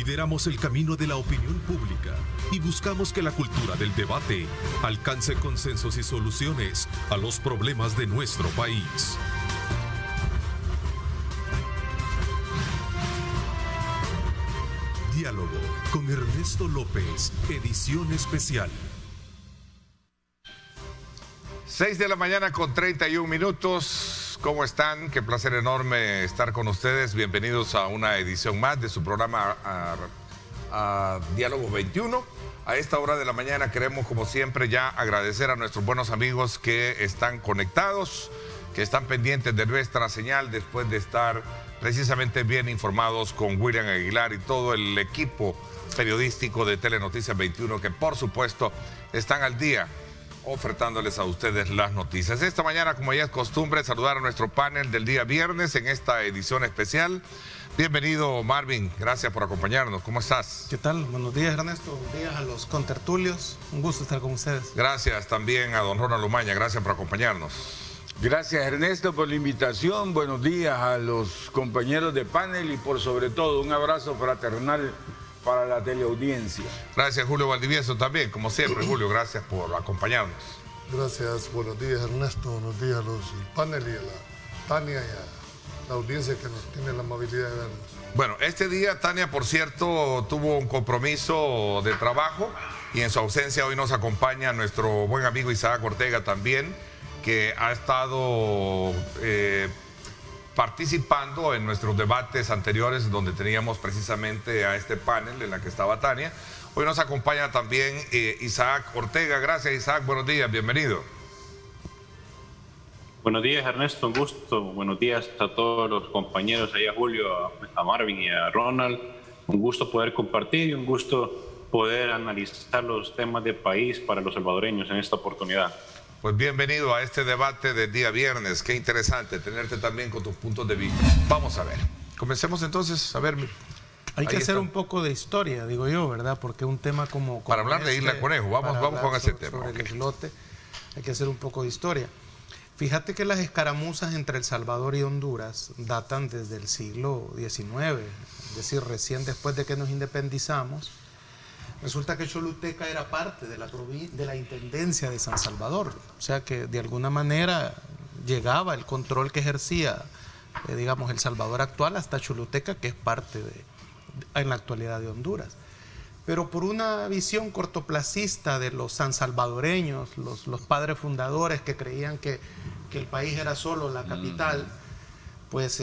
Lideramos el camino de la opinión pública y buscamos que la cultura del debate alcance consensos y soluciones a los problemas de nuestro país. Diálogo con Ernesto López, edición especial. 6 de la mañana con 31 minutos. ¿Cómo están? Qué placer enorme estar con ustedes. Bienvenidos a una edición más de su programa Diálogo 21. A esta hora de la mañana queremos, como siempre, ya agradecer a nuestros buenos amigos que están conectados, que están pendientes de nuestra señal después de estar precisamente bien informados con William Aguilar y todo el equipo periodístico de Telenoticias 21, que por supuesto están al día ofertándoles a ustedes las noticias. Esta mañana, como ya es costumbre, saludar a nuestro panel del día viernes en esta edición especial. Bienvenido, Marvin, gracias por acompañarnos. ¿Cómo estás? ¿Qué tal? Buenos días, Ernesto. Buenos días a los contertulios. Un gusto estar con ustedes. Gracias también a don Ronald Umaña, gracias por acompañarnos. Gracias, Ernesto, por la invitación. Buenos días a los compañeros de panel y por sobre todo un abrazo fraternal para la teleaudiencia. Gracias, Julio Valdivieso, también, como siempre. Julio, gracias por acompañarnos. Gracias, buenos días, Ernesto, buenos días a los panel y a la Tania y a la audiencia que nos tiene la amabilidad de vernos. Bueno, este día Tania, por cierto, tuvo un compromiso de trabajo y en su ausencia hoy nos acompaña nuestro buen amigo Isaac Ortega también, que ha estado participando en nuestros debates anteriores donde teníamos precisamente a este panel en la que estaba Tania. Hoy nos acompaña también Isaac Ortega. Gracias, Isaac. Buenos días. Bienvenido. Buenos días, Ernesto. Un gusto. Buenos días a todos los compañeros, ahí a Julio, a Marvin y a Ronald. Un gusto poder compartir y un gusto poder analizar los temas de país para los salvadoreños en esta oportunidad. Pues bienvenido a este debate del día viernes. Qué interesante tenerte también con tus puntos de vista. Vamos a ver. Comencemos entonces. A ver. Hay que hacer un poco de historia, digo yo, ¿verdad? Porque un tema como para hablar de Isla Conejo. Vamos con ese tema. Sobre el islote, hay que hacer un poco de historia. Fíjate que las escaramuzas entre El Salvador y Honduras datan desde el siglo XIX, es decir, recién después de que nos independizamos. Resulta que Choluteca era parte de la intendencia de San Salvador, o sea que de alguna manera llegaba el control que ejercía, digamos, El Salvador actual hasta Choluteca, que es parte en la actualidad de Honduras. Pero por una visión cortoplacista de los sansalvadoreños, los padres fundadores que creían que el país era solo la capital, pues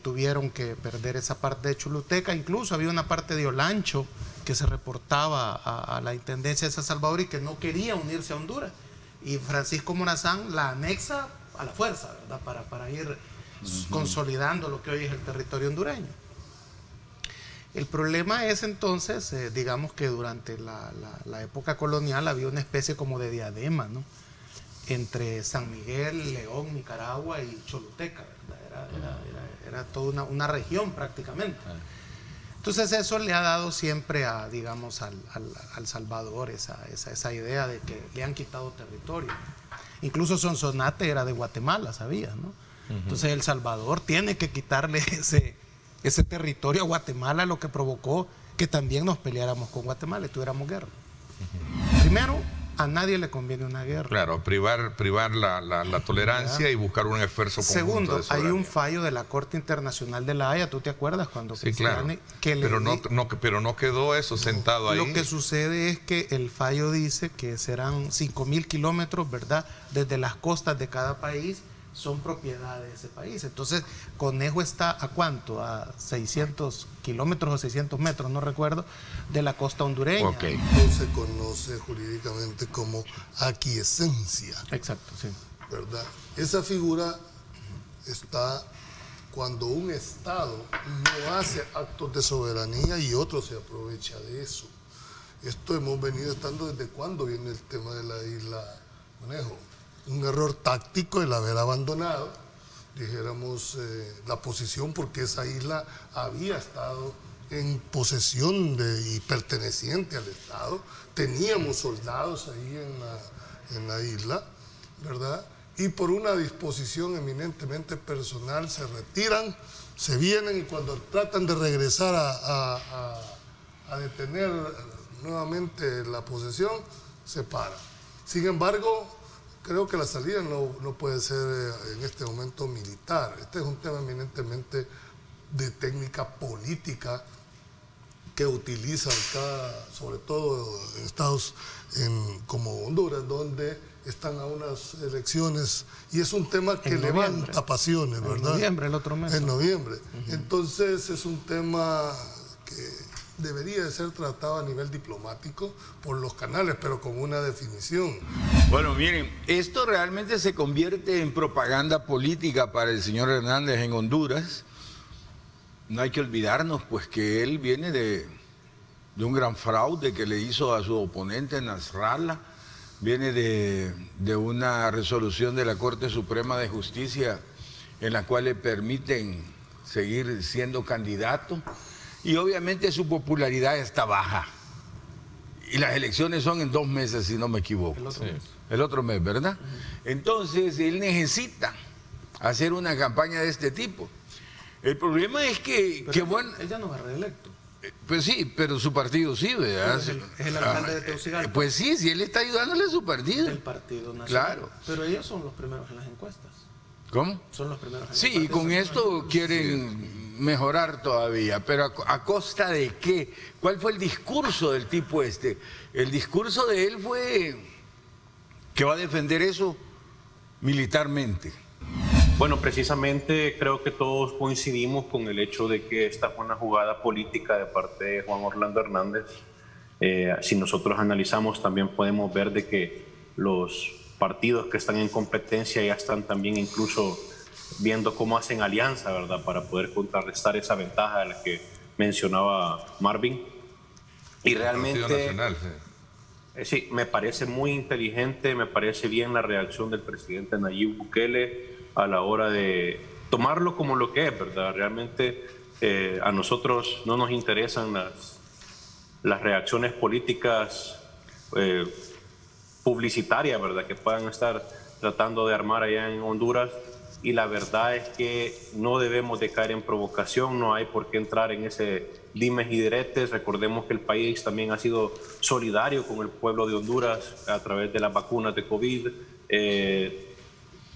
tuvieron que perder esa parte de Choluteca. Incluso había una parte de Olancho que se reportaba a la intendencia de San Salvador y que no quería unirse a Honduras. Y Francisco Morazán la anexa a la fuerza, ¿verdad? Para ir consolidando lo que hoy es el territorio hondureño. El problema es entonces, digamos que durante la época colonial había una especie como de diadema, ¿no? Entre San Miguel, León, Nicaragua y Choluteca, ¿verdad? Era toda una región prácticamente. Entonces eso le ha dado siempre a, digamos, al Salvador esa idea de que le han quitado territorio. Incluso Sonsonate era de Guatemala, ¿sabías, no? Entonces El Salvador tiene que quitarle ese territorio a Guatemala, lo que provocó que también nos peleáramos con Guatemala y tuviéramos guerra. Primero, a nadie le conviene una guerra. Claro, privar la tolerancia y buscar un esfuerzo conjunto. Segundo, de hay un fallo de la Corte Internacional de La Haya, ¿tú te acuerdas? Cuando sí, claro, pero no quedó eso sentado ahí. Lo que sucede es que el fallo dice que serán 5.000 kilómetros, ¿verdad? Desde las costas de cada país son propiedad de ese país. Entonces, Conejo está ¿a cuánto? A 600 kilómetros o 600 metros, no recuerdo, de la costa hondureña. Okay. No se conoce jurídicamente como aquiescencia. Exacto, sí. ¿Verdad? Esa figura está cuando un Estado no hace actos de soberanía y otro se aprovecha de eso. Esto hemos venido estando desde cuando viene el tema de la isla Conejo. Un error táctico el haber abandonado, dijéramos, la posición, porque esa isla había estado en posesión y perteneciente al Estado. Teníamos soldados ahí en la isla, ¿verdad? Y por una disposición eminentemente personal se retiran, se vienen y cuando tratan de regresar a detener nuevamente la posesión, se para. Sin embargo, creo que la salida no puede ser en este momento militar. Este es un tema eminentemente de técnica política que utilizan sobre todo estados como Honduras, donde están a unas elecciones, y es un tema que levanta pasiones, ¿verdad? En noviembre, el otro mes. En noviembre. Entonces es un tema que debería de ser tratado a nivel diplomático por los canales, pero con una definición. Bueno, miren, esto realmente se convierte en propaganda política para el señor Hernández en Honduras. No hay que olvidarnos, pues, que él viene de un gran fraude que le hizo a su oponente Nasrallah, viene de una resolución de la Corte Suprema de Justicia en la cual le permiten seguir siendo candidato, y obviamente su popularidad está baja. Y las elecciones son en 2 meses, si no me equivoco. El otro mes, ¿verdad? Entonces, él necesita hacer una campaña de este tipo. El problema es que bueno... Él ya no va reelecto. Pues sí, pero su partido sí, ¿verdad? Es el alcalde de Tegucigalpa. Pues sí, él está ayudándole a su partido. El Partido Nacional. Claro. Pero ellos son los primeros en las encuestas. ¿Cómo? Son los primeros en las encuestas. Sí, y con esto quieren mejorar todavía, pero ¿a costa de qué? ¿Cuál fue el discurso del tipo este? El discurso de él fue que va a defender eso militarmente. Bueno, precisamente creo que todos coincidimos con el hecho de que esta fue una jugada política de parte de Juan Orlando Hernández. Si nosotros analizamos, también podemos ver de que los partidos que están en competencia ya están también incluso viendo cómo hacen alianza, ¿verdad?, para poder contrarrestar esa ventaja de la que mencionaba Marvin. Y realmente, Nacional, sí, me parece muy inteligente, me parece bien la reacción del presidente Nayib Bukele a la hora de tomarlo como lo que es, ¿verdad? Realmente a nosotros no nos interesan las reacciones políticas publicitarias, ¿verdad?, que puedan estar tratando de armar allá en Honduras, y la verdad es que no debemos de caer en provocación, no hay por qué entrar en ese dimes y diretes. Recordemos que el país también ha sido solidario con el pueblo de Honduras a través de las vacunas de COVID.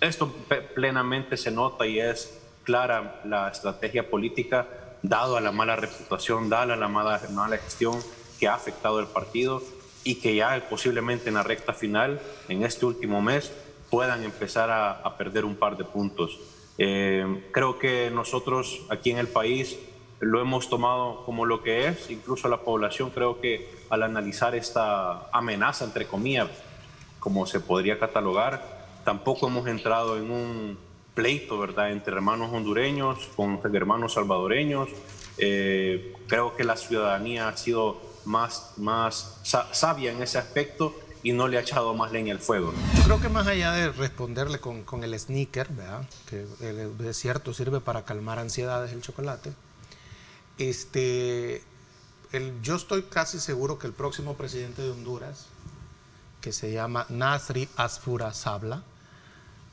Esto plenamente se nota y es clara la estrategia política, dado a la mala reputación, dada a la mala gestión que ha afectado el partido, y que ya posiblemente en la recta final, en este último mes, puedan empezar a perder un par de puntos. Creo que nosotros aquí en el país lo hemos tomado como lo que es, incluso la población, creo que al analizar esta amenaza, entre comillas, como se podría catalogar, tampoco hemos entrado en un pleito, ¿verdad?, entre hermanos hondureños con hermanos salvadoreños. Creo que la ciudadanía ha sido más sabia en ese aspecto y no le ha echado más leña al fuego. Yo creo que más allá de responderle con el sneaker, ¿verdad?, que es cierto, sirve para calmar ansiedades el chocolate, yo estoy casi seguro que el próximo presidente de Honduras, que se llama Nasri Asfura Sabla,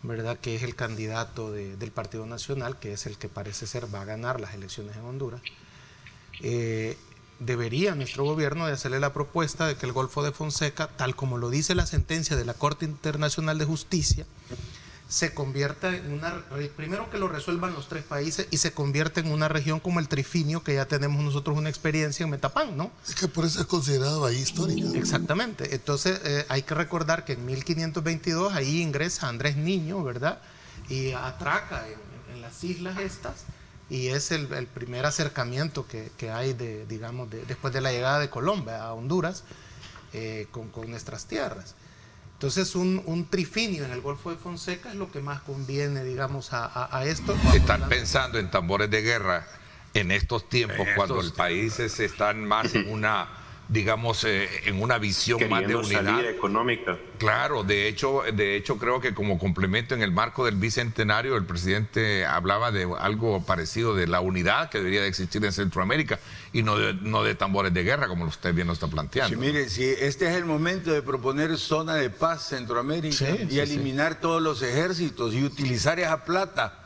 ¿verdad?, que es el candidato del Partido Nacional, que es el que parece ser va a ganar las elecciones en Honduras, debería nuestro gobierno de hacerle la propuesta de que el Golfo de Fonseca, tal como lo dice la sentencia de la Corte Internacional de Justicia, se convierta en primero que lo resuelvan los 3 países y se convierta en una región como el Trifinio, que ya tenemos nosotros una experiencia en Metapán, ¿no? Es que por eso es considerado bahía histórica. Exactamente. Entonces hay que recordar que en 1522 ahí ingresa Andrés Niño, ¿verdad?, y atraca en las islas estas, y es el primer acercamiento que hay después de la llegada de Colón a Honduras con nuestras tierras. Entonces un trifinio en el Golfo de Fonseca es lo que más conviene, digamos, a esto. Están pensando en tambores de guerra en estos tiempos, cuando el país están más en una, digamos, en una visión más de unidad. Salir económica. Claro, de hecho creo que como complemento en el marco del bicentenario, el presidente hablaba de algo parecido de la unidad que debería de existir en Centroamérica y no de tambores de guerra, como usted bien lo está planteando. Sí, mire, si este es el momento de proponer zona de paz Centroamérica y eliminar todos los ejércitos y utilizar esa plata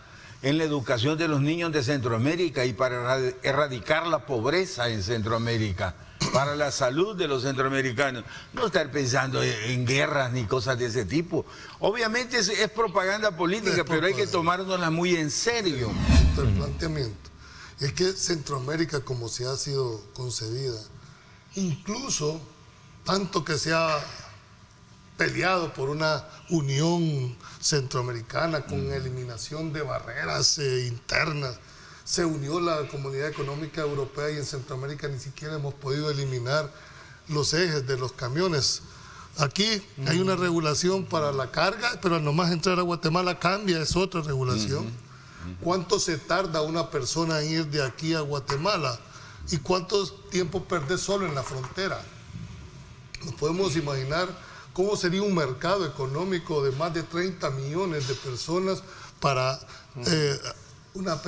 en la educación de los niños de Centroamérica y para erradicar la pobreza en Centroamérica. para la salud de los centroamericanos. No estar pensando en guerras ni cosas de ese tipo. Obviamente es propaganda política, pero hay que tomárnosla muy en serio. El planteamiento es que Centroamérica, como se ha sido concebida, incluso tanto que se ha peleado por una unión centroamericana con eliminación de barreras internas, se unió la Comunidad Económica Europea y en Centroamérica ni siquiera hemos podido eliminar los ejes de los camiones. Aquí hay una regulación para la carga, pero al nomás entrar a Guatemala cambia, es otra regulación. ¿Cuánto se tarda una persona en ir de aquí a Guatemala? ¿Y cuánto tiempo perdés solo en la frontera? Nos podemos imaginar cómo sería un mercado económico de más de 30 millones de personas para una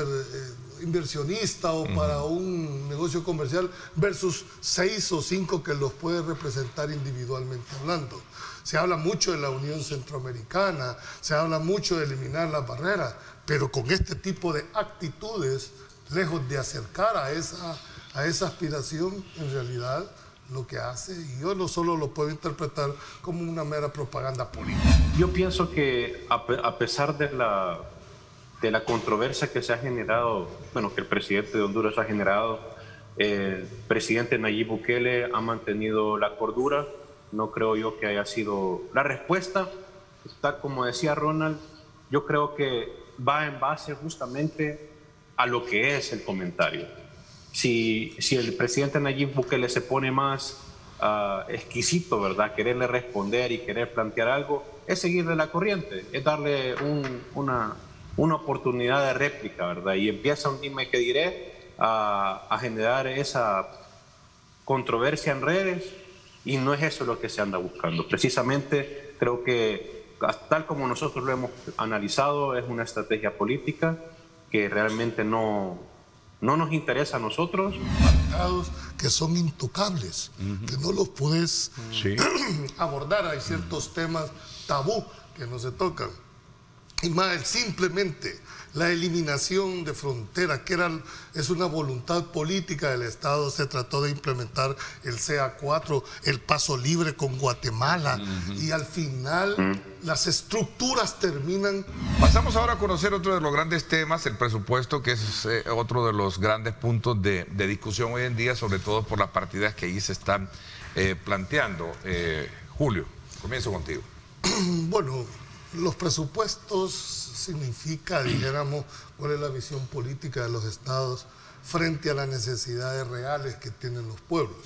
inversionista o para un negocio comercial versus 6 o 5 que los puede representar individualmente hablando. Se habla mucho de la Unión Centroamericana, se habla mucho de eliminar las barreras, pero con este tipo de actitudes, lejos de acercar a esa aspiración, en realidad lo que hace, y yo no solo lo puedo interpretar como una mera propaganda política. Yo pienso que a pesar de la controversia que se ha generado, bueno, que el presidente de Honduras ha generado, el presidente Nayib Bukele ha mantenido la cordura. No creo yo que haya sido la respuesta. Está, como decía Ronald, yo creo que va en base justamente a lo que es el comentario. Si el presidente Nayib Bukele se pone más exquisito, ¿verdad? Quererle responder y querer plantear algo, es seguirle la corriente, es darle una oportunidad de réplica, ¿verdad? Y empieza un dime que diré a generar esa controversia en redes, y no es eso lo que se anda buscando. Precisamente creo que, tal como nosotros lo hemos analizado, es una estrategia política que realmente no nos interesa a nosotros. Mercados que son intocables, que no los puedes abordar. Hay ciertos temas tabú que no se tocan. Y más, simplemente la eliminación de fronteras, que es una voluntad política del Estado. Se trató de implementar el CA4, el paso libre con Guatemala, y al final las estructuras terminan. Pasamos ahora a conocer otro de los grandes temas, el presupuesto, que es otro de los grandes puntos de discusión hoy en día, sobre todo por las partidas que ahí se están planteando. Julio, comienzo contigo. Bueno, los presupuestos significa, dijéramos, cuál es la visión política de los estados frente a las necesidades reales que tienen los pueblos.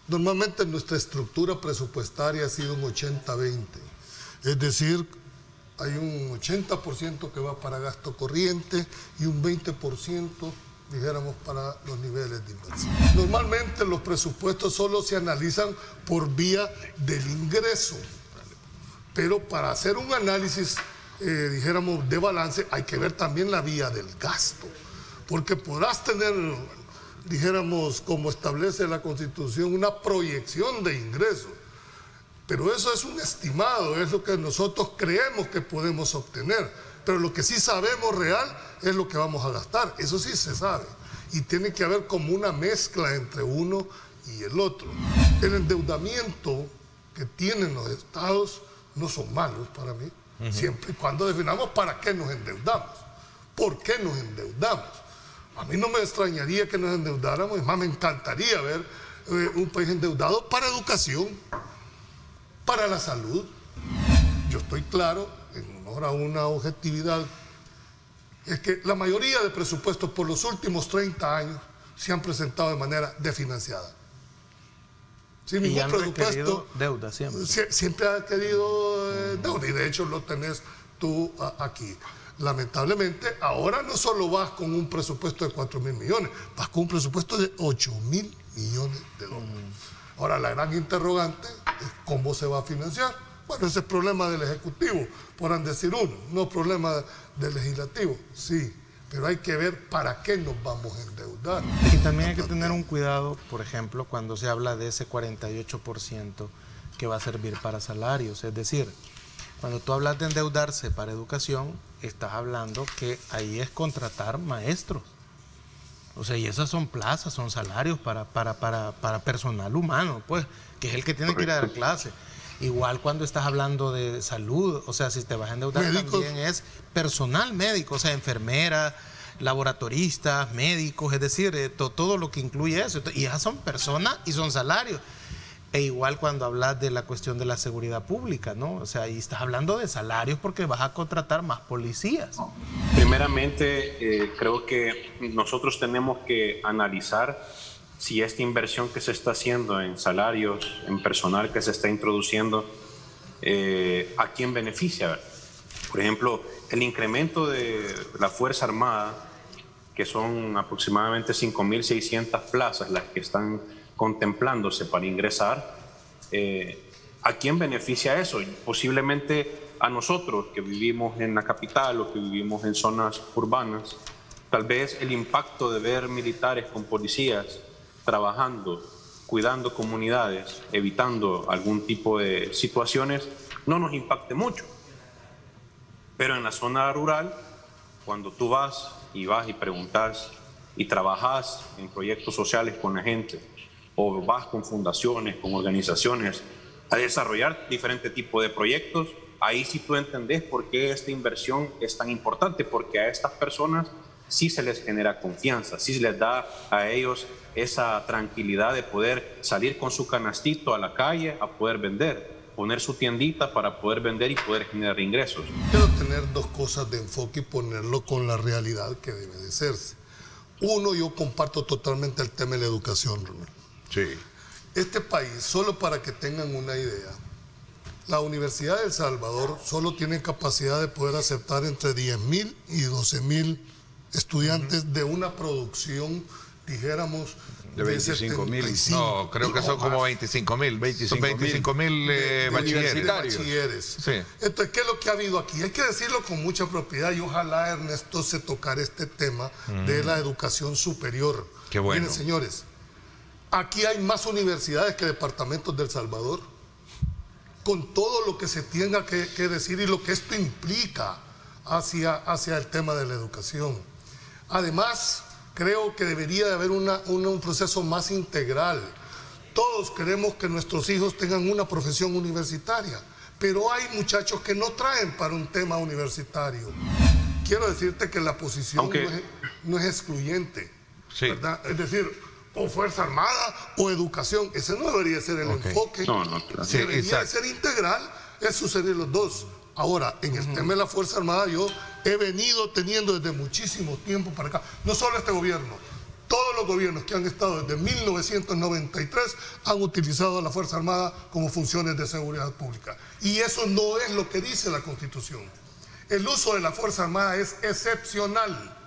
Normalmente nuestra estructura presupuestaria ha sido un 80-20, es decir, hay un 80% que va para gasto corriente y un 20%, dijéramos, para los niveles de inversión. Normalmente los presupuestos solo se analizan por vía del ingreso, pero para hacer un análisis, dijéramos, de balance, hay que ver también la vía del gasto, porque podrás tener, dijéramos, como establece la Constitución, una proyección de ingresos, pero eso es un estimado, es lo que nosotros creemos que podemos obtener, pero lo que sí sabemos real es lo que vamos a gastar, eso sí se sabe, y tiene que haber como una mezcla entre uno y el otro. El endeudamiento que tienen los estados no son malos para mí, siempre y cuando definamos para qué nos endeudamos, por qué nos endeudamos. A mí no me extrañaría que nos endeudáramos, es más, me encantaría ver un país endeudado para educación, para la salud. Yo estoy claro, en honor a una objetividad, es que la mayoría de presupuestos por los últimos 30 años se han presentado de manera desfinanciada. Sin ningún presupuesto, deuda siempre. Siempre ha querido deuda, y de hecho lo tenés tú aquí. Lamentablemente, ahora no solo vas con un presupuesto de 4.000 millones, vas con un presupuesto de 8.000 millones de dólares. Ahora, la gran interrogante es cómo se va a financiar. Bueno, ese es problema del Ejecutivo, podrán decir uno, no problema del Legislativo, sí. Pero hay que ver para qué nos vamos a endeudar. Y también hay que tener un cuidado, por ejemplo, cuando se habla de ese 48% que va a servir para salarios. Es decir, cuando tú hablas de endeudarse para educación, estás hablando que ahí es contratar maestros. O sea, y esas son plazas, son salarios para personal humano, pues, que es el que tiene que ir a dar clase. Igual cuando estás hablando de salud, o sea, si te vas a endeudar también es personal médico, o sea, enfermeras, laboratoristas, médicos, es decir, todo lo que incluye eso. Y esas son personas y son salarios. E igual cuando hablas de la cuestión de la seguridad pública, ¿no? O sea, ahí estás hablando de salarios porque vas a contratar más policías. Primeramente, creo que nosotros tenemos que analizar si esta inversión que se está haciendo en salarios, en personal que se está introduciendo, ¿a quién beneficia? Por ejemplo, el incremento de la Fuerza Armada, que son aproximadamente 5.600 plazas las que están contemplándose para ingresar, ¿a quién beneficia eso? Posiblemente a nosotros que vivimos en la capital o que vivimos en zonas urbanas. Tal vez el impacto de ver militares con policías trabajando, cuidando comunidades, evitando algún tipo de situaciones, no nos impacte mucho. Pero en la zona rural, cuando tú vas y preguntas y trabajas en proyectos sociales con la gente, o vas con fundaciones, con organizaciones a desarrollar diferentes tipos de proyectos, ahí sí tú entendés por qué esta inversión es tan importante, porque a estas personas sí se les genera confianza, sí se les da a ellos esa tranquilidad de poder salir con su canastito a la calle a poder vender, poner su tiendita para poder vender y poder generar ingresos. Quiero tener dos cosas de enfoque y ponerlo con la realidad que debe de serse. Uno, yo comparto totalmente el tema de la educación, Romero. Sí. Este país, solo para que tengan una idea, la Universidad de El Salvador solo tiene capacidad de poder aceptar entre 10.000 y 12.000 estudiantes de una producción, dijéramos, de 25.000. No, creo que son como 25.000. 25.000 bachilleres. Sí. Entonces, ¿qué es lo que ha habido aquí? Hay que decirlo con mucha propiedad y ojalá Ernesto se tocara este tema de la educación superior. Qué bueno. Miren, señores, aquí hay más universidades que departamentos de El Salvador, con todo lo que se tenga que decir y lo que esto implica hacia el tema de la educación. Además, creo que debería de haber un proceso más integral. Todos queremos que nuestros hijos tengan una profesión universitaria, pero hay muchachos que no traen para un tema universitario. Quiero decirte que la posición no es excluyente, sí, ¿verdad? Es decir, o Fuerza Armada o educación. Ese no debería ser el enfoque. No, claro. Sí, debería de ser integral, es suceder los dos. Ahora, en el tema de la Fuerza Armada, yo he venido teniendo desde muchísimo tiempo para acá, no solo este gobierno, todos los gobiernos que han estado desde 1993 han utilizado a la Fuerza Armada como funciones de seguridad pública. Y eso no es lo que dice la Constitución. El uso de la Fuerza Armada es excepcional,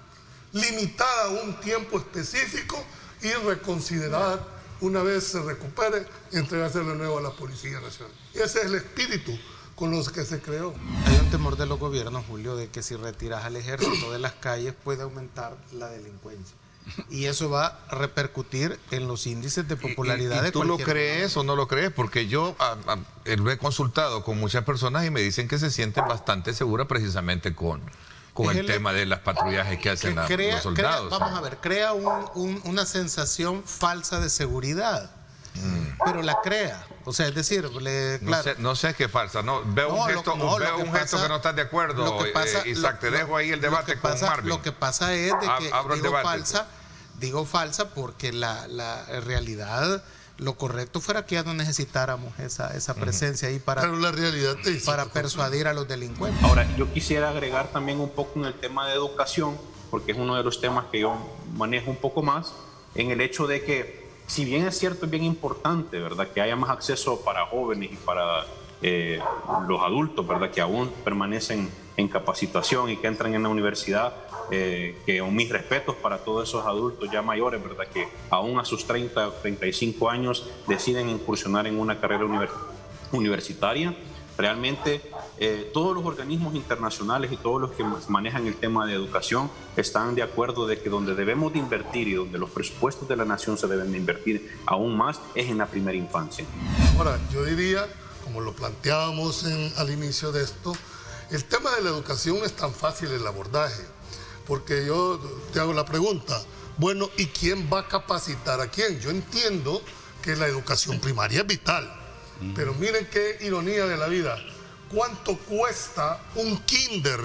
limitada a un tiempo específico y reconsiderada una vez se recupere, entregárselo de nuevo a la Policía Nacional. Ese es el espíritu con los que se creó. Hay un temor de los gobiernos, Julio, de que si retiras al ejército de las calles puede aumentar la delincuencia. Y eso va a repercutir en los índices de popularidad de ¿Tú lo crees o no lo crees? Porque yo lo he consultado con muchas personas y me dicen que se sienten bastante seguras precisamente con el tema de las patrullajes que hacen los soldados. Vamos a ver, crea una sensación falsa de seguridad. Pero la crea, o sea, es decir, claro. No sé qué falsa, no veo un gesto que no estás de acuerdo, Isaac, te dejo ahí el debate con Marvin. Lo que pasa es de que digo falsa porque la realidad, lo correcto fuera que ya no necesitáramos esa presencia ahí para persuadir a los delincuentes. Ahora, yo quisiera agregar también un poco en el tema de educación, porque es uno de los temas que yo manejo un poco más, en el hecho de que si bien es cierto, es bien importante, ¿verdad?, que haya más acceso para jóvenes y para los adultos, ¿verdad?, que aún permanecen en capacitación y que entran en la universidad, que mis respetos para todos esos adultos ya mayores, ¿verdad?, que aún a sus 30 o 35 años deciden incursionar en una carrera universitaria. Realmente todos los organismos internacionales y todos los que manejan el tema de educación están de acuerdo de que donde debemos de invertir y donde los presupuestos de la nación se deben de invertir aún más es en la primera infancia. Ahora, yo diría, como lo planteábamos al inicio de esto, el tema de la educación no es tan fácil el abordaje, porque yo te hago la pregunta, Bueno, ¿y quién va a capacitar a quién? Yo entiendo que la educación primaria es vital, pero miren qué ironía de la vida. ¿Cuánto cuesta un kinder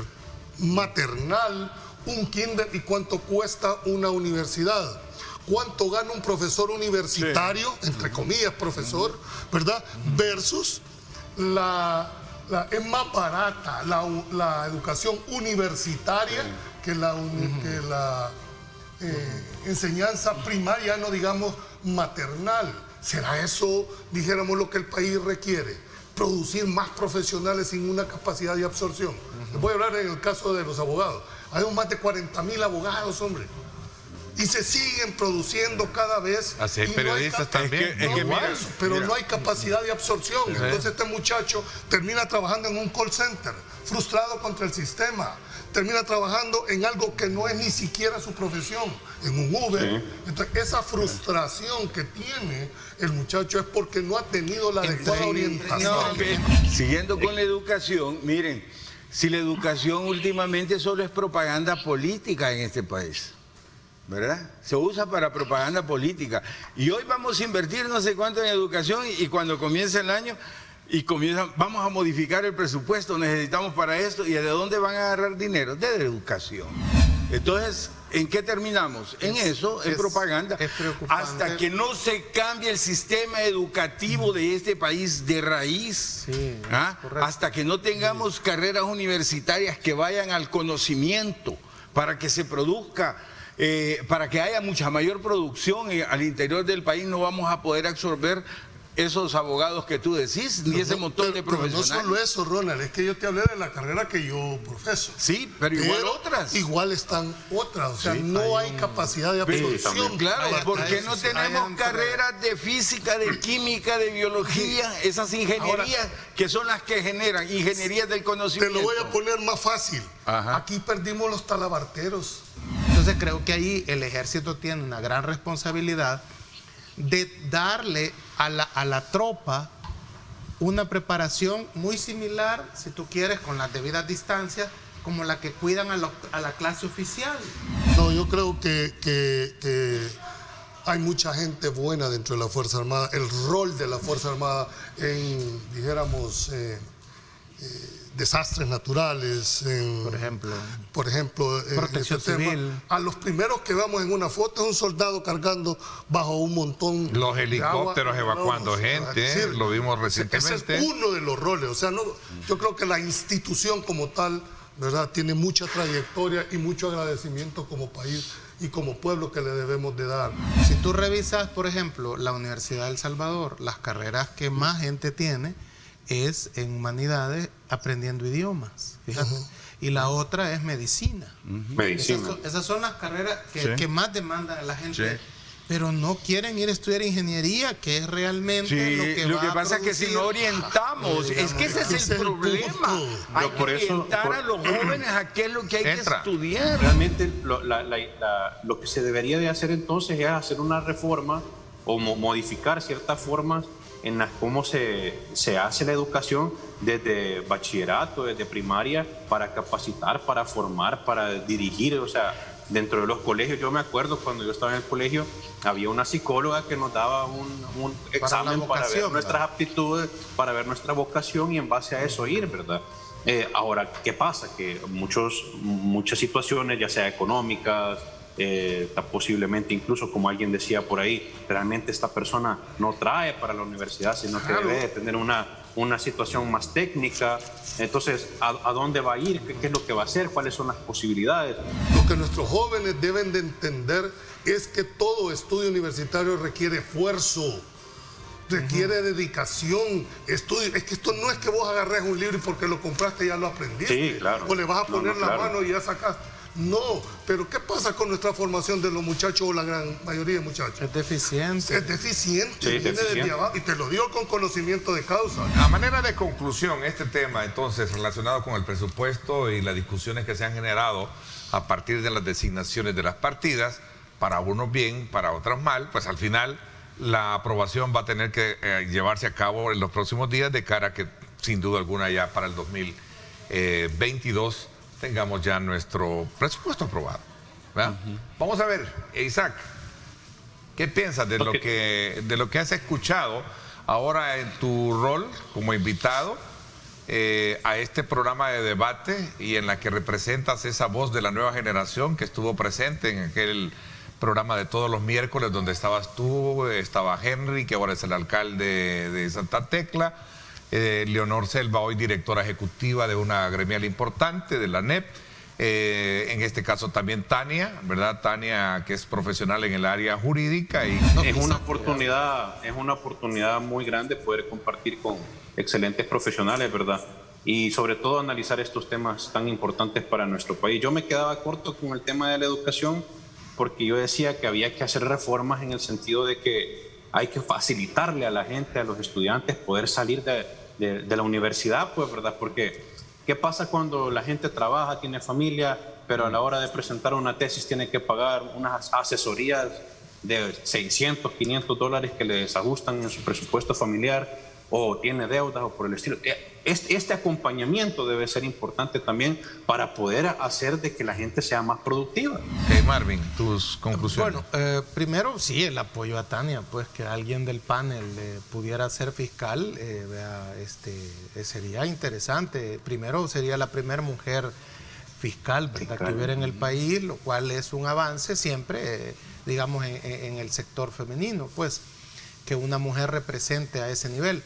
maternal, un kinder, y cuánto cuesta una universidad? ¿Cuánto gana un profesor universitario, entre comillas profesor, ¿verdad? Versus es más barata la educación universitaria que la enseñanza primaria, no digamos maternal. ¿Será eso, dijéramos, lo que el país requiere? Producir más profesionales sin una capacidad de absorción. Les voy a hablar en el caso de los abogados. Hay más de 40.000 abogados, hombre. Y se siguen produciendo cada vez. Así hay periodistas también. No hay capacidad de absorción. Sí. Entonces este muchacho termina trabajando en un call center, frustrado contra el sistema. Termina trabajando en algo que no es ni siquiera su profesión, en un Uber. Sí. Entonces esa frustración que tiene el muchacho es porque no ha tenido la adecuada orientación. Siguiendo con la educación, miren, si la educación últimamente solo es propaganda política en este país, ¿verdad? Se usa para propaganda política. Y hoy vamos a invertir no sé cuánto en educación y cuando comienza el año vamos a modificar el presupuesto, necesitamos para esto. ¿Y de dónde van a agarrar dinero? De la educación. Entonces, ¿en qué terminamos? En eso, en propaganda. Es preocupante. Hasta que no se cambie el sistema educativo de este país de raíz. Sí, hasta que no tengamos carreras universitarias que vayan al conocimiento para que se produzca. Para que haya mucha mayor producción al interior del país, no vamos a poder absorber esos abogados que tú decís, ni ese montón de profesionales. Pero no solo eso, Ronald, es que yo te hablé de la carrera que yo profeso. Sí, pero igual otras. Igual están otras, o sea, no hay capacidad de absorción. Claro, porque no tenemos carreras de física, de química, de biología, esas ingenierías que son las que generan, ingenierías del conocimiento. Te lo voy a poner más fácil. Aquí perdimos los talabarteros. Entonces creo que ahí el ejército tiene una gran responsabilidad de darle a la tropa una preparación muy similar, si tú quieres, con las debidas distancias, como la que cuidan a la clase oficial. No, yo creo que hay mucha gente buena dentro de la Fuerza Armada. El rol de la Fuerza Armada en, dijéramos, desastres naturales, por ejemplo, protección civil. A los primeros que vemos en una foto es un soldado cargando bajo un montón los helicópteros evacuando gente, decir, lo vimos recientemente. Ese es uno de los roles, o sea, no, yo creo que la institución como tal, ¿verdad?, tiene mucha trayectoria y mucho agradecimiento como país y como pueblo que le debemos de dar. Si tú revisas, por ejemplo, la Universidad de El Salvador, las carreras que más gente tiene es en humanidades aprendiendo idiomas, fíjate. Y la otra es medicina. Medicina. Esas son las carreras que más demandan a la gente. Pero no quieren ir a estudiar ingeniería, que es realmente lo que pasa es que si no orientamos, es que ese es el problema. Hay que orientar a los jóvenes a qué es lo que hay que estudiar. Realmente lo que se debería de hacer entonces es hacer una reforma o modificar ciertas formas en las cómo se hace la educación desde bachillerato, desde primaria, para capacitar, para formar, para dirigir, o sea, dentro de los colegios. Yo me acuerdo cuando yo estaba en el colegio, había una psicóloga que nos daba un examen para ver nuestras aptitudes, para ver nuestra vocación y en base a eso ir, ¿verdad? Ahora, ¿qué pasa? Que muchas situaciones, ya sea económicas, posiblemente incluso, como alguien decía por ahí, realmente esta persona no trae para la universidad, sino que debe de tener una situación más técnica. Entonces, ¿a dónde va a ir? ¿Qué es lo que va a hacer? ¿Cuáles son las posibilidades? Lo que nuestros jóvenes deben de entender es que todo estudio universitario requiere esfuerzo, requiere dedicación, estudio. Es que esto no es que vos agarres un libro y porque lo compraste ya lo aprendiste. Sí, claro. O le vas a poner la mano y ya sacaste. No, pero ¿qué pasa con nuestra formación de los muchachos o la gran mayoría de muchachos? Es deficiente. Es deficiente, viene desde abajo, y te lo digo con conocimiento de causa. A manera de conclusión, este tema entonces relacionado con el presupuesto y las discusiones que se han generado a partir de las designaciones de las partidas, para unos bien, para otros mal, pues al final la aprobación va a tener que llevarse a cabo en los próximos días, de cara a que sin duda alguna ya para el 2022 tengamos ya nuestro presupuesto aprobado. ¿verdad? Vamos a ver, Isaac, ¿qué piensas de lo que has escuchado ahora en tu rol como invitado a este programa de debate y en la que representas esa voz de la nueva generación que estuvo presente en aquel programa de todos los miércoles donde estabas tú, estaba Henry, que ahora es el alcalde de Santa Tecla, Leonor Selva, hoy directora ejecutiva de una gremial importante, de la NEP, en este caso también Tania, ¿verdad? Tania, que es profesional en el área jurídica. Y es una oportunidad muy grande poder compartir con excelentes profesionales, ¿verdad? Y sobre todo analizar estos temas tan importantes para nuestro país. Yo me quedaba corto con el tema de la educación porque yo decía que había que hacer reformas en el sentido de que hay que facilitarle a la gente, a los estudiantes, poder salir de la universidad, pues, ¿verdad? Porque ¿qué pasa cuando la gente trabaja, tiene familia, pero a la hora de presentar una tesis tiene que pagar unas asesorías de 600, 500 dólares que le desajustan en su presupuesto familiar, o tiene deudas o por el estilo? Este acompañamiento debe ser importante también para poder hacer de que la gente sea más productiva. Marvin, tus conclusiones. Bueno, primero sí, el apoyo a Tania, pues que alguien del panel pudiera ser fiscal, sería interesante. Primero sería la primera mujer fiscal, ¿verdad?, que hubiera en el país, lo cual es un avance siempre, digamos, en el sector femenino, pues que una mujer represente a ese nivel.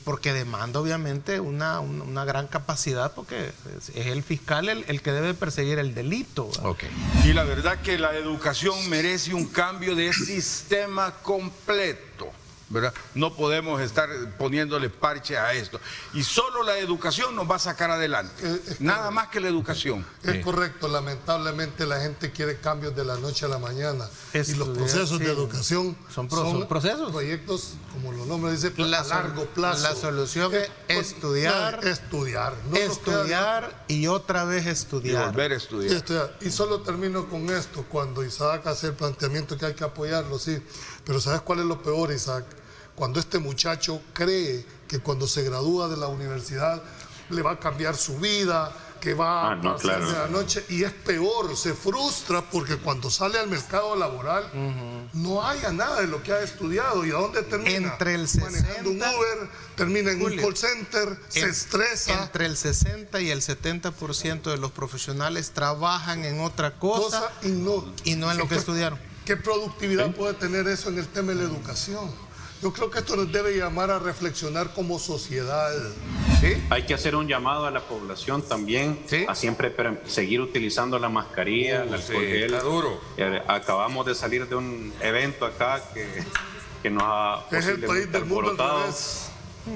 Porque demanda obviamente una gran capacidad, porque es el fiscal el que debe perseguir el delito. Okay. Y la verdad que la educación merece un cambio de sistema completo, ¿verdad? No podemos estar poniéndole parche a esto. Y solo la educación nos va a sacar adelante. Nada más que la educación. Es correcto. Lamentablemente la gente quiere cambios de la noche a la mañana. Y los procesos de educación son procesos. Proyectos, como los nombres dicen, a largo plazo. La solución es estudiar. Estudiar y otra vez estudiar. Y volver a estudiar. Y solo termino con esto. Cuando Isaac hace el planteamiento que hay que apoyarlo, sí. Pero ¿sabes cuál es lo peor, Isaac? Cuando este muchacho cree que cuando se gradúa de la universidad le va a cambiar su vida, que va a pasar de la noche, y es peor, se frustra porque cuando sale al mercado laboral no haya nada de lo que ha estudiado. ¿Y a dónde termina? Entre el 60, manejando un Uber, termina en un call center, se estresa. Entre el 60 y el 70% de los profesionales trabajan en otra cosa y no en lo que estudiaron. ¿Qué productividad puede tener eso en el tema de la educación? Yo creo que esto nos debe llamar a reflexionar como sociedad. ¿Sí? Hay que hacer un llamado a la población también, ¿sí?, a siempre seguir utilizando la mascarilla, el alcohol gel. Está duro. Acabamos de salir de un evento acá que nos ha es el país del mundo al revés.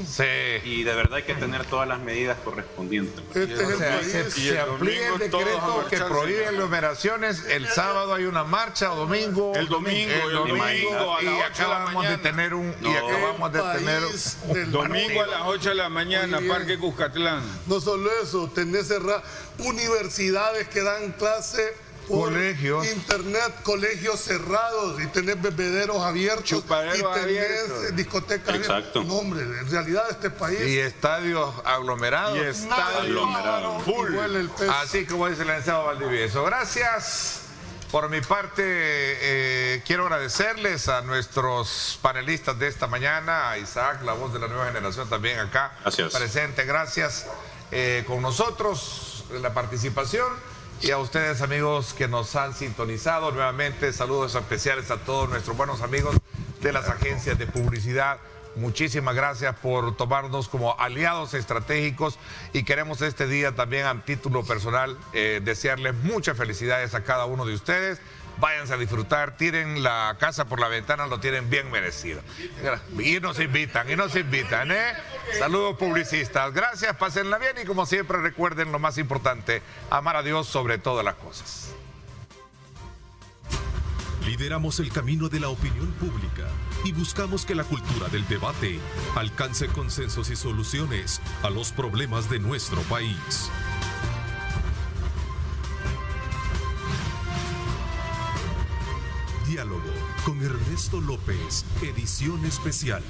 Sí. Y de verdad hay que tener todas las medidas correspondientes. Se amplía el decreto que prohíbe aglomeraciones. El sábado hay una marcha, o domingo. El domingo a las 8 de la mañana. Domingo a las 8 de la mañana, Parque Cuscatlán. No solo eso, tenés universidades que dan clase por colegios, internet, colegios cerrados, y tenés bebederos abiertos, chupaderos y tenés abiertos, discotecas abiertas. No, hombre, en realidad este país... Y estadios aglomerados. Full. Así como dice el licenciado Valdivieso. Gracias. Por mi parte, quiero agradecerles a nuestros panelistas de esta mañana, a Isaac, la voz de la nueva generación, también acá presente. Gracias con nosotros en la participación. Y a ustedes, amigos, que nos han sintonizado nuevamente, saludos especiales a todos nuestros buenos amigos de las agencias de publicidad. Muchísimas gracias por tomarnos como aliados estratégicos, y queremos este día también, a título personal, desearles muchas felicidades a cada uno de ustedes. Váyanse a disfrutar, tiren la casa por la ventana, lo tienen bien merecido. Y nos invitan, ¿eh? Saludos publicistas, gracias, pásenla bien, y como siempre recuerden lo más importante, amar a Dios sobre todas las cosas. Lideramos el camino de la opinión pública y buscamos que la cultura del debate alcance consensos y soluciones a los problemas de nuestro país. Diálogo con Ernesto López, edición especial.